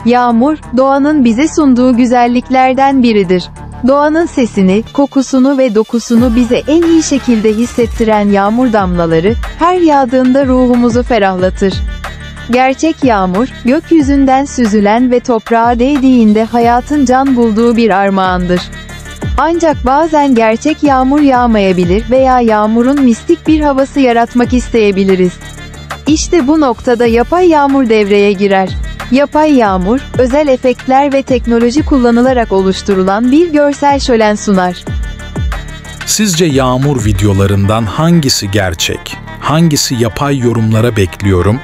Yağmur, doğanın bize sunduğu güzelliklerden biridir. Doğanın sesini, kokusunu ve dokusunu bize en iyi şekilde hissettiren yağmur damlaları, her yağdığında ruhumuzu ferahlatır. Gerçek yağmur, gökyüzünden süzülen ve toprağa değdiğinde hayatın can bulduğu bir armağandır. Ancak bazen gerçek yağmur yağmayabilir veya yağmurun mistik bir havası yaratmak isteyebiliriz. İşte bu noktada yapay yağmur devreye girer. Yapay yağmur, özel efektler ve teknoloji kullanılarak oluşturulan bir görsel şölen sunar. Sizce yağmur videolarından hangisi gerçek, hangisi yapay yorumlara bekliyorum?